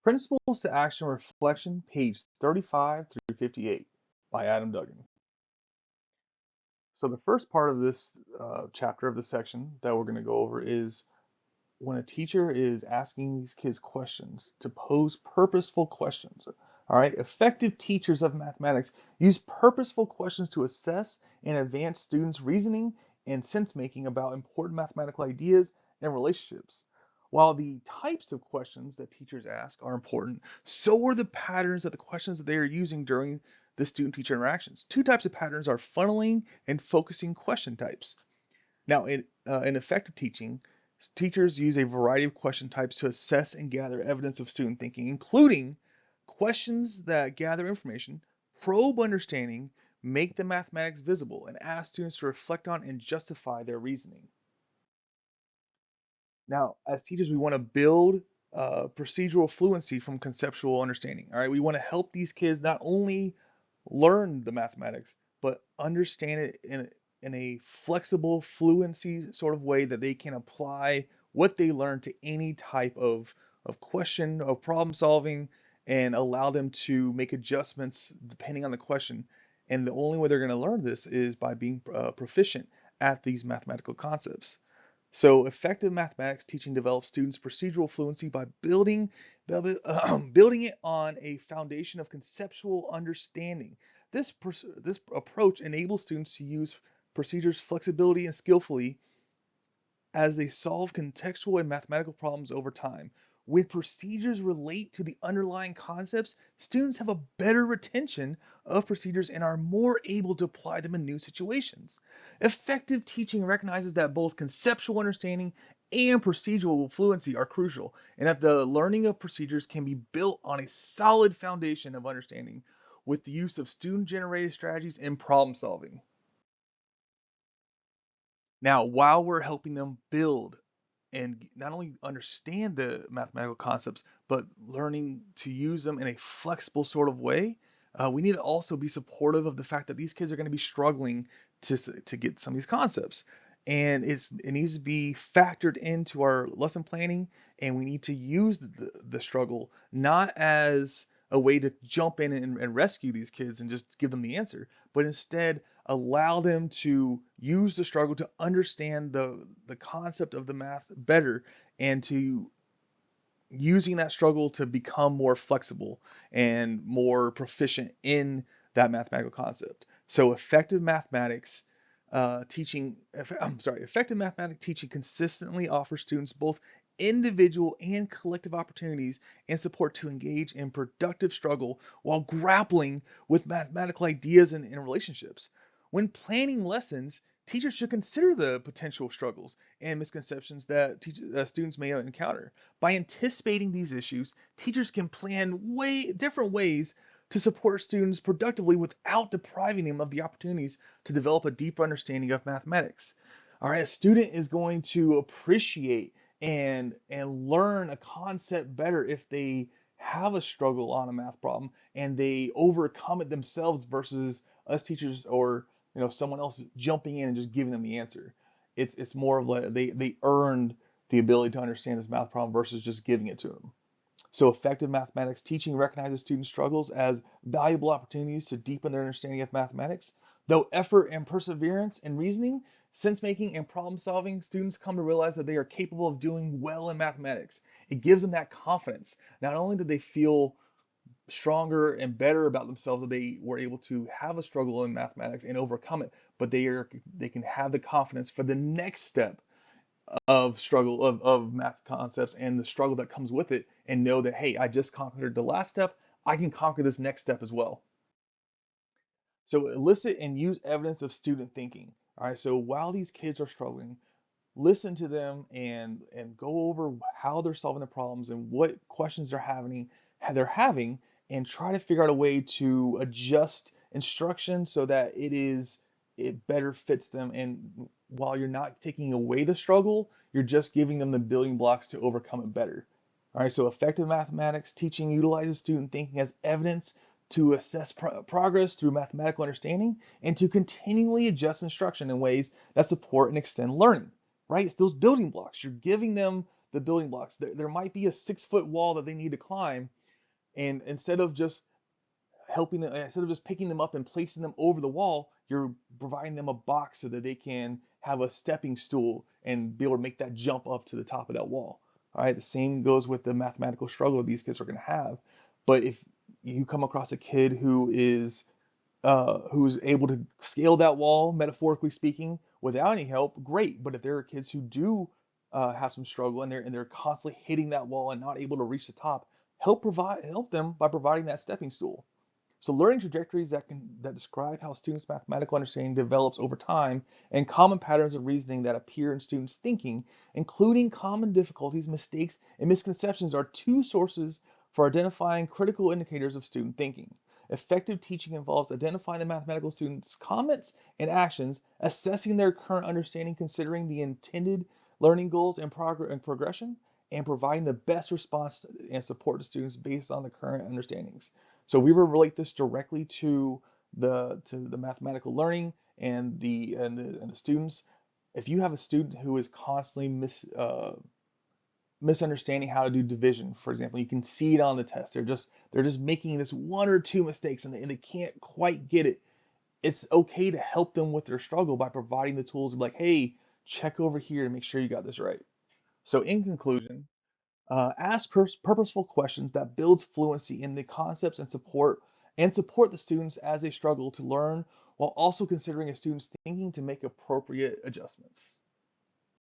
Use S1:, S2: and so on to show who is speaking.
S1: Principles to Action Reflection, page 35 through 58 by Adam Duggan. So the first part of this chapter of the section that we're going to go over is when a teacher is asking these kids questions, to pose purposeful questions. All right, effective teachers of mathematics use purposeful questions to assess and advance students' reasoning and sense making about important mathematical ideas and relationships. While the types of questions that teachers ask are important, so are the patterns that the questions that they are using during the student-teacher interactions. Two types of patterns are funneling and focusing question types. Now, in effective teaching, teachers use a variety of question types to assess and gather evidence of student thinking, including questions that gather information, probe understanding, make the mathematics visible, and ask students to reflect on and justify their reasoning. Now, as teachers, we want to build procedural fluency from conceptual understanding. All right, we want to help these kids not only learn the mathematics, but understand it in a flexible fluency sort of way that they can apply what they learn to any type of question, of problem solving, and allow them to make adjustments depending on the question. And the only way they're going to learn this is by being proficient at these mathematical concepts. So effective mathematics teaching develops students' procedural fluency by building it on a foundation of conceptual understanding. This approach enables students to use procedures flexibility and skillfully as they solve contextual and mathematical problems over time. When procedures relate to the underlying concepts, students have a better retention of procedures and are more able to apply them in new situations. Effective teaching recognizes that both conceptual understanding and procedural fluency are crucial, and that the learning of procedures can be built on a solid foundation of understanding with the use of student-generated strategies in problem solving. Now, while we're helping them build and not only understand the mathematical concepts, but learning to use them in a flexible sort of way, we need to also be supportive of the fact that these kids are going to be struggling to get some of these concepts. And it needs to be factored into our lesson planning, and we need to use the struggle not as a way to jump in and rescue these kids and just give them the answer, but instead allow them to use the struggle to understand the concept of the math better, and to using that struggle to become more flexible and more proficient in that mathematical concept. So effective mathematics effective mathematics teaching consistently offers students both individual and collective opportunities and support to engage in productive struggle while grappling with mathematical ideas and relationships. When planning lessons, teachers should consider the potential struggles and misconceptions that students may encounter. By anticipating these issues, teachers can plan different ways to support students productively without depriving them of the opportunities to develop a deeper understanding of mathematics. All right, a student is going to appreciate and learn a concept better if they have a struggle on a math problem and they overcome it themselves versus us teachers or someone else jumping in and just giving them the answer. It's more of like they earned the ability to understand this math problem versus just giving it to them. So effective mathematics teaching recognizes student struggles as valuable opportunities to deepen their understanding of mathematics. Though effort and perseverance in reasoning, sense making, and problem solving, students come to realize that they are capable of doing well in mathematics. It gives them that confidence. Not only do they feel stronger and better about themselves that they were able to have a struggle in mathematics and overcome it, but they can have the confidence for the next step of struggle of math concepts and the struggle that comes with it, and know that, hey, I just conquered the last step, I can conquer this next step as well. So elicit and use evidence of student thinking. All right, so while these kids are struggling, listen to them and go over how they're solving the problems and what questions they're having, and try to figure out a way to adjust instruction so that it better fits them. And while you're not taking away the struggle, you're just giving them the building blocks to overcome it better. All right, so effective mathematics teaching utilizes student thinking as evidence to assess progress through mathematical understanding and to continually adjust instruction in ways that support and extend learning. Right? It's those building blocks. You're giving them the building blocks. There might be a 6-foot wall that they need to climb, and instead of just picking them up and placing them over the wall, you're providing them a box so that they can have a stepping stool and be able to make that jump up to the top of that wall. All right, the same goes with the mathematical struggle these kids are going to have. But if you come across a kid who's able to scale that wall, metaphorically speaking, without any help, great. But if there are kids who do have some struggle and they're constantly hitting that wall and not able to reach the top, help them by providing that stepping stool. So learning trajectories that describe how students' mathematical understanding develops over time and common patterns of reasoning that appear in students' thinking, including common difficulties, mistakes, and misconceptions, are two sources for identifying critical indicators of student thinking. Effective teaching involves identifying the mathematical students' comments and actions, assessing their current understanding, considering the intended learning goals and progression, and providing the best response and support to students based on the current understandings. So we will relate this directly to the mathematical learning and the students. If you have a student who is constantly misunderstanding how to do division, for example, you can see it on the test. They're just making this one or two mistakes and they can't quite get it. It's okay to help them with their struggle by providing the tools of like, hey, check over here to make sure you got this right. So in conclusion, ask purposeful questions that builds fluency in the concepts and support the students as they struggle to learn while also considering a student's thinking to make appropriate adjustments.